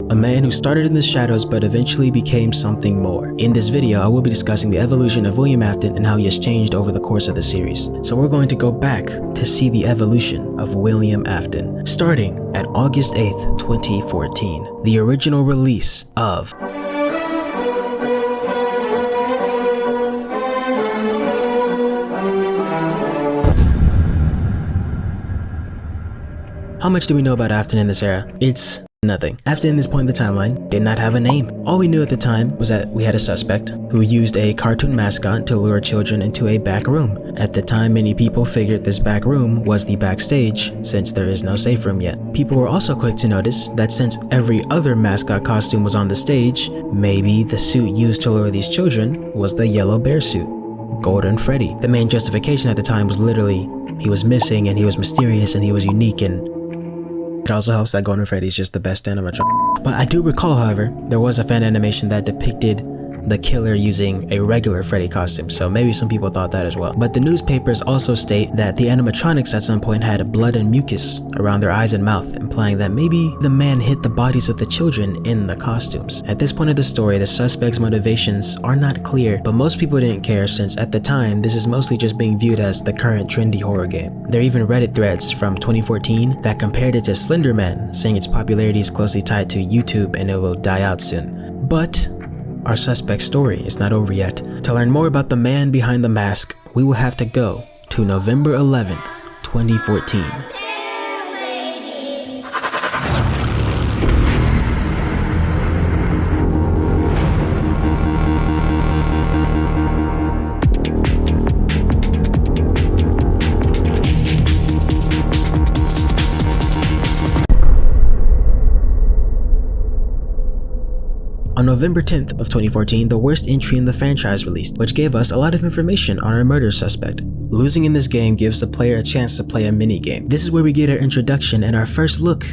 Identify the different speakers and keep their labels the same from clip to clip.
Speaker 1: a man who started in the shadows but eventually became something more. In this video, I will be discussing the evolution of William Afton and how he has changed over the course of the series. So we're going to go back to see the evolution of William Afton, starting at August 8th, 2014, the original release of How much do we know about Afton in this era? It's nothing. Afton in this point in the timeline did not have a name. All we knew at the time was that we had a suspect who used a cartoon mascot to lure children into a back room. At the time, many people figured this back room was the backstage since there is no safe room yet. People were also quick to notice that since every other mascot costume was on the stage, maybe the suit used to lure these children was the yellow bear suit. Golden Freddy. The main justification at the time was literally he was missing and he was mysterious and he was unique, and it also helps that Golden Freddy is just the best animatronic. But I do recall, however, there was a fan animation that depicted the killer using a regular Freddy costume, so maybe some people thought that as well. But the newspapers also state that the animatronics at some point had blood and mucus around their eyes and mouth, implying that maybe the man hid the bodies of the children in the costumes. At this point of the story, the suspect's motivations are not clear, but most people didn't care since at the time, this is mostly just being viewed as the current trendy horror game. There are even Reddit threads from 2014 that compared it to Slender Man, saying its popularity is closely tied to YouTube and it will die out soon. But our suspect's story is not over yet. To learn more about the man behind the mask, we will have to go to November 11th, 2014. On November 10th of 2014, the worst entry in the franchise released, which gave us a lot of information on our murder suspect. Losing in this game gives the player a chance to play a mini-game. This is where we get our introduction and our first look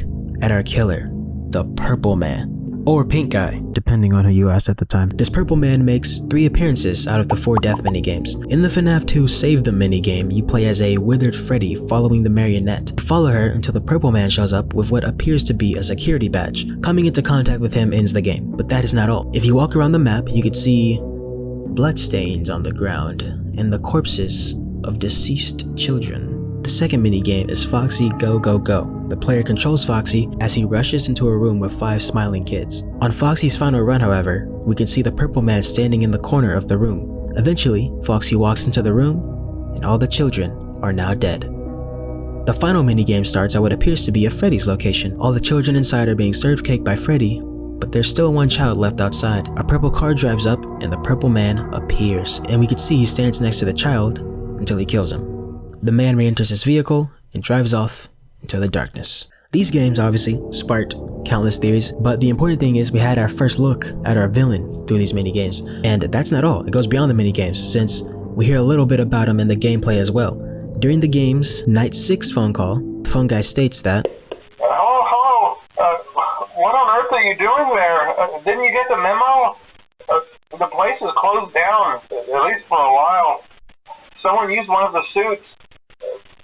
Speaker 1: at our killer, the Purple Man. Or Pink Guy, depending on who you asked at the time. This Purple Man makes 3 appearances out of the 4 death minigames. In the FNAF 2 Save the minigame, you play as a withered Freddy following the marionette. You follow her until the Purple Man shows up with what appears to be a security badge. Coming into contact with him ends the game, but that is not all. If you walk around the map, you could see bloodstains on the ground and the corpses of deceased children. The second minigame is Foxy Go Go Go. The player controls Foxy as he rushes into a room with 5 smiling kids. On Foxy's final run, however, we can see the Purple Man standing in the corner of the room. Eventually, Foxy walks into the room, and all the children are now dead. The final minigame starts at what appears to be a Freddy's location. All the children inside are being served cake by Freddy, but there's still one child left outside. A purple car drives up, and the Purple Man appears, and we can see he stands next to the child until he kills him. The man re-enters his vehicle and drives off into the darkness. These games obviously sparked countless theories, but the important thing is we had our first look at our villain through these mini-games. And that's not all, it goes beyond the mini-games, since we hear a little bit about him in the gameplay as well. During the game's Night 6 phone call, the phone guy states that,
Speaker 2: Hello, what on earth are you doing there? Didn't you get the memo? The place is closed down, at least for a while. Someone used one of the suits.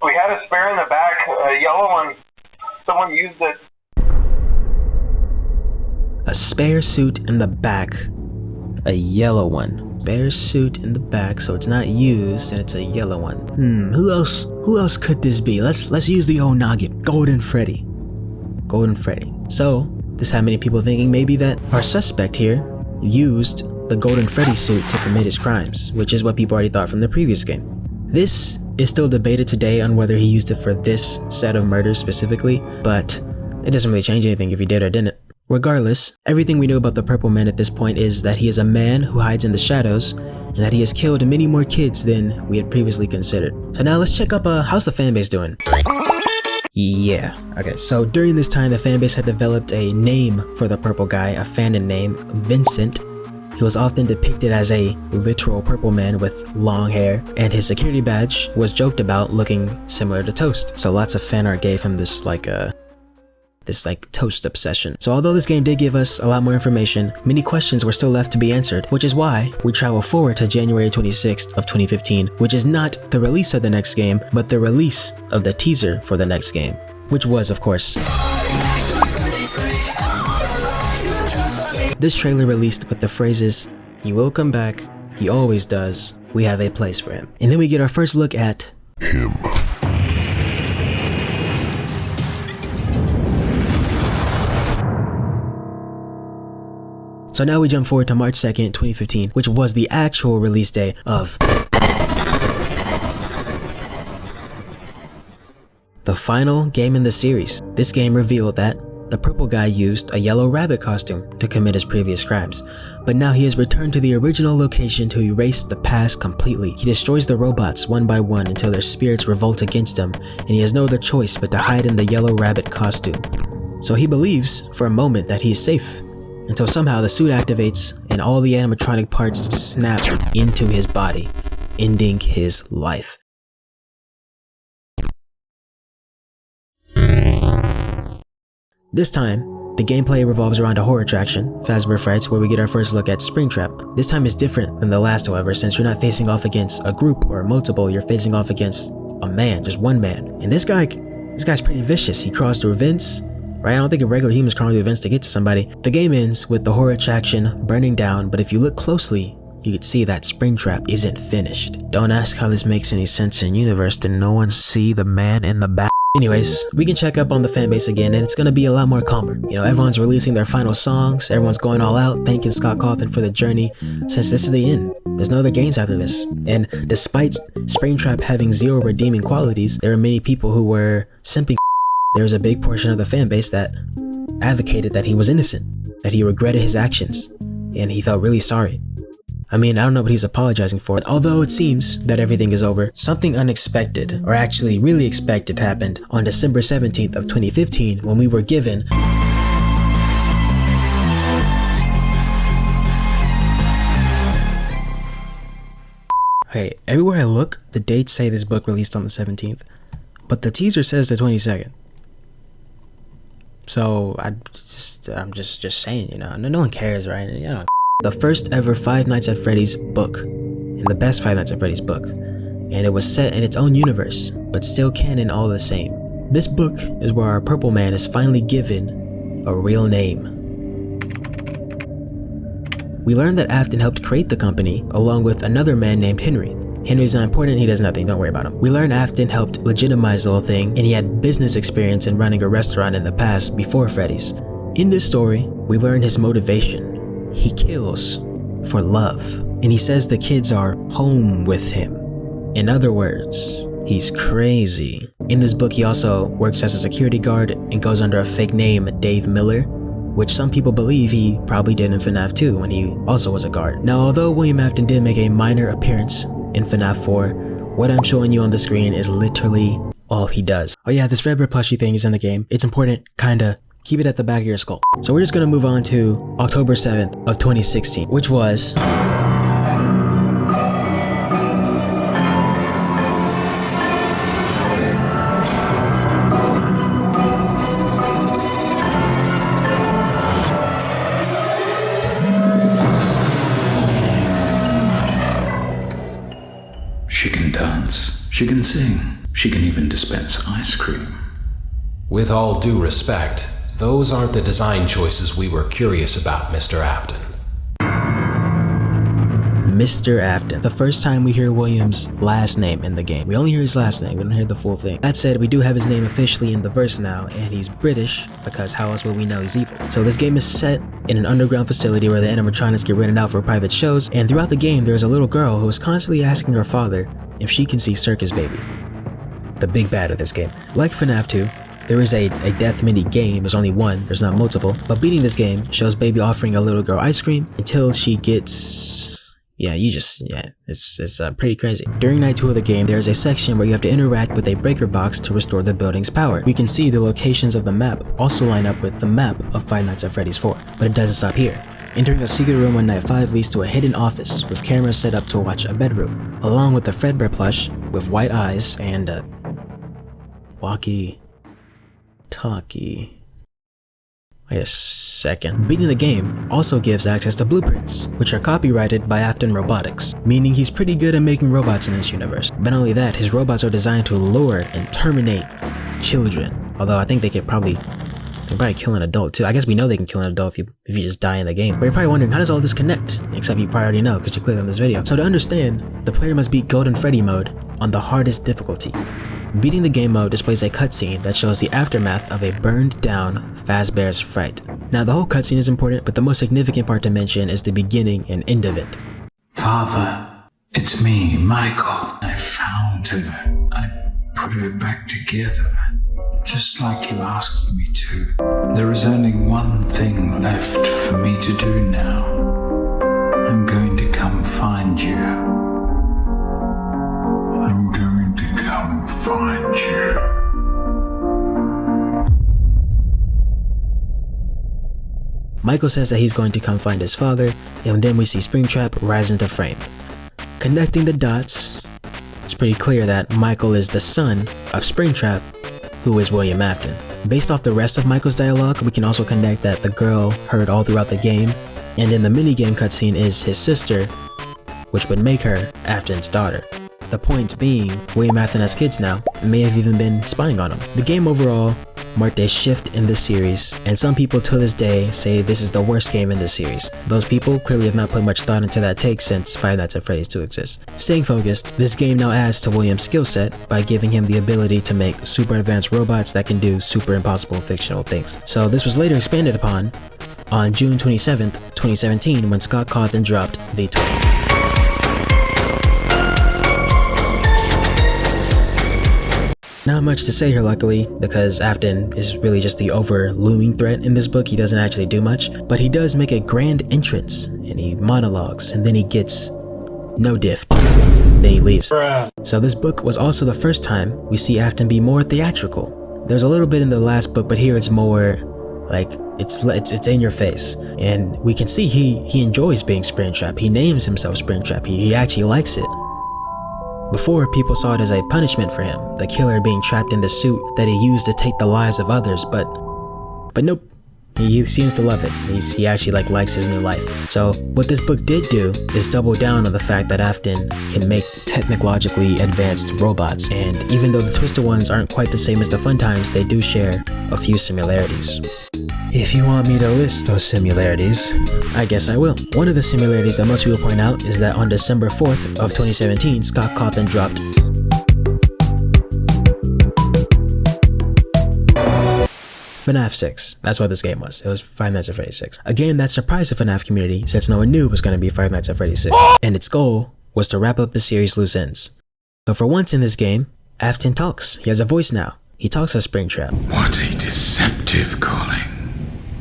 Speaker 2: We had a spare in the back, a yellow one. Someone used it.
Speaker 1: a spare suit in the back, a yellow one. Spare suit in the back, so it's not used and it's a yellow one. Who else could this be? Let's use the old noggin. Golden Freddy. Golden Freddy. So this had many people thinking maybe that our suspect here used the Golden Freddy suit to commit his crimes, which is what people already thought from the previous game. This is still debated today on whether he used it for this set of murders specifically, but it doesn't really change anything if he did or didn't. Regardless, everything we know about the Purple Man at this point is that he is a man who hides in the shadows and that he has killed many more kids than we had previously considered. So now let's check up how's the fanbase doing? Yeah, okay, so during this time the fanbase had developed a name for the purple guy, a fandom name, Vincent. He was often depicted as a literal purple man with long hair, and his security badge was joked about looking similar to Toast. So lots of fan art gave him this Toast obsession. So although this game did give us a lot more information, many questions were still left to be answered, which is why we travel forward to January 26th of 2015, which is not the release of the next game, but the release of the teaser for the next game, which was, of course, This trailer released with the phrases, "He will come back, he always does, we have a place for him." And then we get our first look at
Speaker 3: him.
Speaker 1: So now we jump forward to March 2nd, 2015, which was the actual release day of the final game in the series. This game revealed that the purple guy used a yellow rabbit costume to commit his previous crimes, but now he has returned to the original location to erase the past completely. He destroys the robots one by one until their spirits revolt against him, and he has no other choice but to hide in the yellow rabbit costume. So he believes for a moment that he's safe, until somehow the suit activates and all the animatronic parts snap into his body, ending his life. This time, the gameplay revolves around a horror attraction, Fazbear Frights, where we get our first look at Springtrap. This time is different than the last, however, since you're not facing off against a group or multiple, you're facing off against a man, just one man. And this guy's pretty vicious. He crawls through vents, right? I don't think a regular human's crawling through vents to get to somebody. The game ends with the horror attraction burning down, but if you look closely, you can see that Springtrap isn't finished. Don't ask how this makes any sense in universe. Did no one see the man in the back? Anyways, we can check up on the fanbase again, and it's gonna be a lot more calmer. You know, everyone's releasing their final songs, everyone's going all out, thanking Scott Cawthon for the journey, since this is the end. There's no other games after this. And despite Springtrap having zero redeeming qualities, there are many people who were simping. There was a big portion of the fanbase that advocated that he was innocent, that he regretted his actions, and he felt really sorry. I mean, I don't know what he's apologizing for. But although it seems that everything is over, something unexpected, or actually really expected, happened on December 17th of 2015 when we were given Hey, everywhere I look, the dates say this book released on the 17th, but the teaser says the 22nd. So I'm just saying, you know, no one cares, right? You know. The first ever Five Nights at Freddy's book, and the best Five Nights at Freddy's book, and it was set in its own universe, but still canon all the same. This book is where our purple man is finally given a real name. We learned that Afton helped create the company, along with another man named Henry. Henry's not important, he does nothing, don't worry about him. We learned Afton helped legitimize the whole thing, and he had business experience in running a restaurant in the past before Freddy's. In this story, we learn his motivation. He kills for love, and he says the kids are home with him. In other words, he's crazy. In this book, he also works as a security guard and goes under a fake name, Dave Miller, which some people believe he probably did in FNAF 2 when he also was a guard. Now, although William Afton did make a minor appearance in FNAF 4, what I'm showing you on the screen is literally all he does. Oh yeah, this Fredbear plushie thing is in the game. It's important, kinda. Keep it at the back of your skull. So we're just gonna move on to October 7th of 2016, which was
Speaker 3: She can dance, she can sing, she can even dispense ice cream.
Speaker 4: With all due respect, those aren't the design choices we were curious about, Mr. Afton.
Speaker 1: Mr. Afton. The first time we hear William's last name in the game. We only hear his last name, we don't hear the full thing. That said, we do have his name officially in the verse now, and he's British, because how else would we know he's evil? So this game is set in an underground facility where the animatronics get rented out for private shows, and throughout the game, there's a little girl who is constantly asking her father if she can see Circus Baby, the big bad of this game. Like FNAF 2, there is a death mini game. There's only one, there's not multiple, but beating this game shows Baby offering a little girl ice cream until she gets, it's pretty crazy. During night 2 of the game, there's a section where you have to interact with a breaker box to restore the building's power. We can see the locations of the map also line up with the map of Five Nights at Freddy's 4, but it doesn't stop here. Entering a secret room on night 5 leads to a hidden office with cameras set up to watch a bedroom, along with the Fredbear plush with white eyes and a walkie-talkie. Wait a second. Beating the game also gives access to blueprints, which are copyrighted by Afton Robotics, meaning he's pretty good at making robots in this universe. But not only that, his robots are designed to lure and terminate children, although I think they could probably can probably kill an adult too. I guess we know they can kill an adult if you just die in the game. But you're probably wondering, how does all this connect? Except you probably already know because you clicked on this video. So to understand, the player must beat Golden Freddy mode on the hardest difficulty. Beating the game mode displays a cutscene that shows the aftermath of a burned down Fazbear's Fright. Now the whole cutscene is important, but the most significant part to mention is the beginning and end of it.
Speaker 3: Father, it's me, Michael. I found her. I put her back together, just like you asked me to. There is only one thing left for me to do now. I'm going to come find you. I'm going to come find you.
Speaker 1: Michael says that he's going to come find his father, and then we see Springtrap rise into frame. Connecting the dots, it's pretty clear that Michael is the son of Springtrap, who is William Afton. Based off the rest of Michael's dialogue, we can also connect that the girl heard all throughout the game, and in the minigame cutscene is his sister, which would make her Afton's daughter. The point being, William Afton has kids now, and may have even been spying on him. The game overall marked a shift in the series, and some people to this day say this is the worst game in the series. Those people clearly have not put much thought into that take since Five Nights at Freddy's 2 exists. Staying focused, this game now adds to William's skill set by giving him the ability to make super advanced robots that can do super impossible fictional things. So this was later expanded upon on June 27th, 2017 when Scott Cawthon dropped the toy. Not much to say here luckily, because Afton is really just the over-looming threat in this book. He doesn't actually do much, but he does make a grand entrance, and he monologues, and then he gets no diff, then he leaves. So this book was also the first time we see Afton be more theatrical. There's a little bit in the last book, but here it's more like it's in your face, and we can see he enjoys being Springtrap. He names himself Springtrap. He actually likes it. Before, people saw it as a punishment for him, the killer being trapped in the suit that he used to take the lives of others, but nope. He seems to love it. He actually likes his new life. So what this book did do is double down on the fact that Afton can make technologically advanced robots, and even though the Twisted ones aren't quite the same as the Fun Times, they do share a few similarities. If you want me to list those similarities, I guess I will. One of the similarities that most people point out is that on December 4th of 2017, Scott Cawthon dropped FNAF 6. That's what this game was. It was Five Nights at Freddy's 6. A game that surprised the FNAF community since no one knew it was going to be Five Nights at Freddy's 6. And its goal was to wrap up the series' loose ends. But for once in this game, Afton talks. He has a voice now. He talks as Springtrap.
Speaker 3: What a deceptive calling.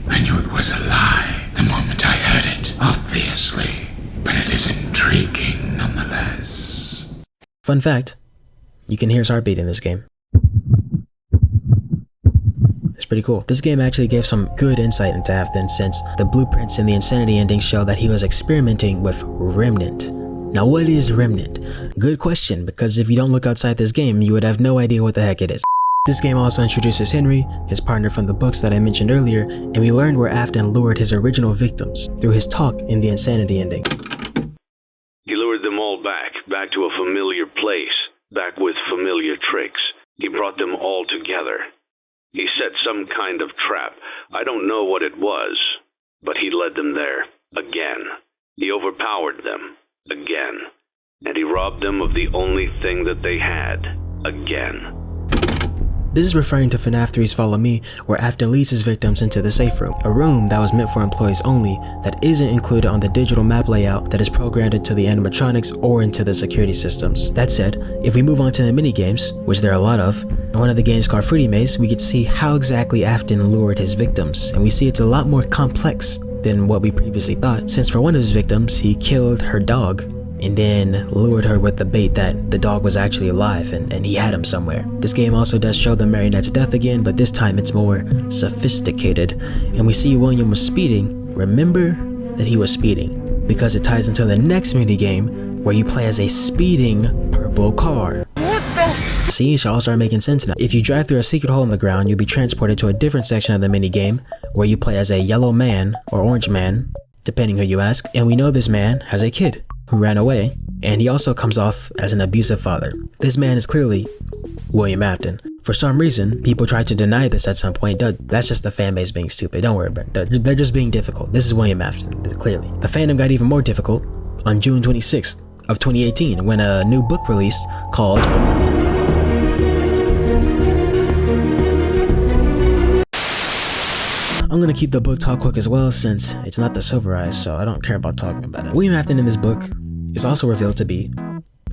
Speaker 3: I knew it was a lie the moment I heard it, obviously. But it is intriguing nonetheless.
Speaker 1: Fun fact, you can hear his heartbeat in this game. It's pretty cool. This game actually gave some good insight into Afton, since the blueprints in the Insanity ending show that he was experimenting with remnant. Now what is remnant? Good question, because if you don't look outside this game, you would have no idea what the heck it is. This game also introduces Henry, his partner from the books that I mentioned earlier, and we learned where Afton lured his original victims through his talk in the Insanity ending.
Speaker 5: He lured them all back to a familiar place, back with familiar tricks. He brought them all together. He set some kind of trap. I don't know what it was, but he led them there, again. He overpowered them, again. And he robbed them of the only thing that they had, again.
Speaker 1: This is referring to FNAF 3's Follow Me, where Afton leads his victims into the safe room, a room that was meant for employees only, that isn't included on the digital map layout that is programmed into the animatronics or into the security systems. That said, if we move on to the minigames, which there are a lot of, in one of the games called Fruity Maze, we could see how exactly Afton lured his victims, and we see it's a lot more complex than what we previously thought, since for one of his victims, he killed her dog, and then lured her with the bait that the dog was actually alive and he had him somewhere. This game also does show the marionette's death again, but this time it's more sophisticated, and we see William was speeding. Remember that he was speeding, because it ties into the next minigame where you play as a speeding purple car. See, it should all start making sense now. If you drive through a secret hole in the ground, you'll be transported to a different section of the minigame where you play as a yellow man or orange man, depending who you ask, and we know this man has a kid, who ran away, and he also comes off as an abusive father. This man is clearly William Afton. For some reason, people tried to deny this at some point. That's just the fan base being stupid. Don't worry about it. They're just being difficult. This is William Afton, clearly. The fandom got even more difficult on June 26th of 2018 when a new book released called I'm gonna keep the book talk quick as well since it's not the Silverized, so I don't care about talking about it. William Afton in this book is also revealed to be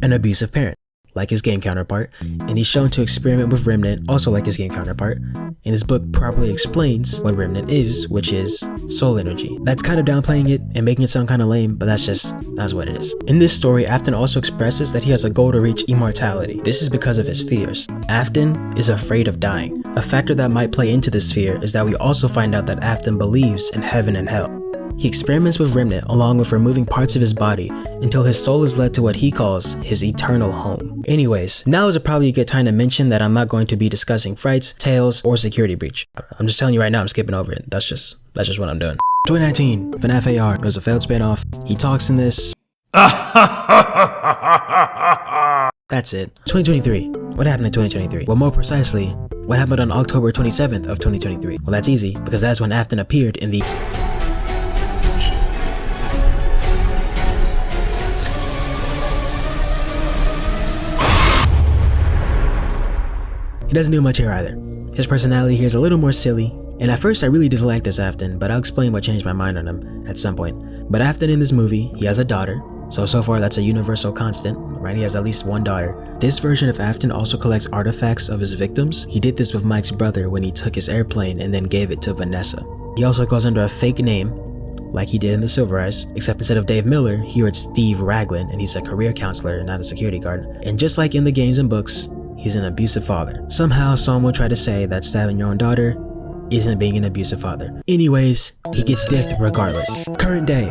Speaker 1: an abusive parent, like his game counterpart, and he's shown to experiment with remnant, also like his game counterpart. And his book properly explains what remnant is, which is soul energy. That's kind of downplaying it and making it sound kind of lame, but that's what it is. In this story, Afton also expresses that he has a goal to reach immortality. This is because of his fears. Afton is afraid of dying. A factor that might play into this fear is that we also find out that Afton believes in heaven and hell. He experiments with remnant along with removing parts of his body until his soul is led to what he calls his eternal home. Anyways, now is probably a good time to mention that I'm not going to be discussing frights, tales, or security breach. I'm just telling you right now, I'm skipping over it. That's just what I'm doing. 2019, FNAF AR was a failed spinoff. He talks in this. That's it. 2023. What happened in 2023? Well, more precisely, what happened on October 27th of 2023? Well, that's easy because that's when Afton appeared in the He doesn't do much here either. His personality here is a little more silly, and at first I really disliked this Afton, but I'll explain what changed my mind on him at some point. But Afton in this movie, he has a daughter, so far that's a universal constant, right? He has at least one daughter. This version of Afton also collects artifacts of his victims. He did this with Mike's brother when he took his airplane and then gave it to Vanessa. He also goes under a fake name, like he did in the Silverized, except instead of Dave Miller, here it's Steve Raglan, and he's a career counselor, not a security guard. And just like in the games and books, he's an abusive father. Somehow, someone tried to say that stabbing your own daughter isn't being an abusive father. Anyways, he gets dipped regardless. Current day,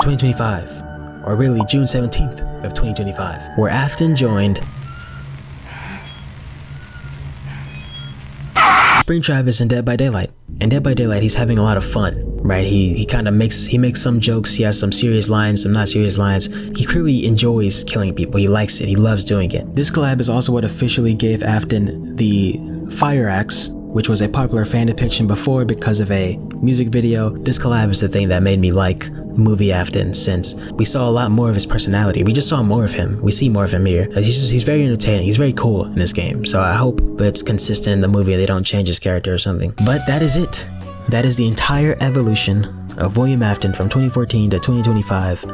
Speaker 1: 2025, or really June 17th of 2025, where Afton joined Springtrap is in Dead by Daylight. In Dead by Daylight, he's having a lot of fun, right? He makes some jokes, he has some serious lines, some not serious lines. He clearly enjoys killing people, he likes it, he loves doing it. This collab is also what officially gave Afton the Fire Axe, which was a popular fan depiction before because of a music video. This collab is the thing that made me like movie Afton, since we saw a lot more of his personality. We just saw more of him. We see more of him here. He's very entertaining. He's very cool in this game. So I hope it's consistent in the movie and they don't change his character or something. But that is it. That is the entire evolution of William Afton from 2014 to 2025.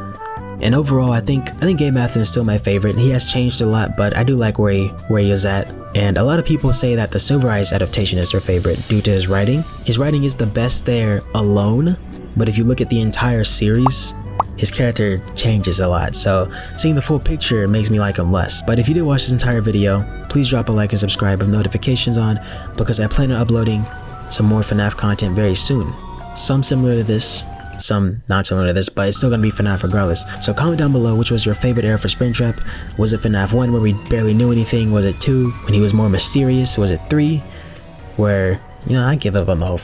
Speaker 1: And overall, I think Game Afton is still my favorite. He has changed a lot, but I do like where he is at. And a lot of people say that the Silverized adaptation is their favorite due to his writing. His writing is the best there alone, but if you look at the entire series, his character changes a lot. So seeing the full picture makes me like him less. But if you did watch this entire video, please drop a like and subscribe with notifications on, because I plan on uploading some more FNAF content very soon. Some similar to this, some not similar to this, but it's still gonna be FNAF regardless. So comment down below which was your favorite era for Springtrap. Was it FNAF 1 where we barely knew anything? Was it 2 when he was more mysterious? Was it 3 where, I give up on the whole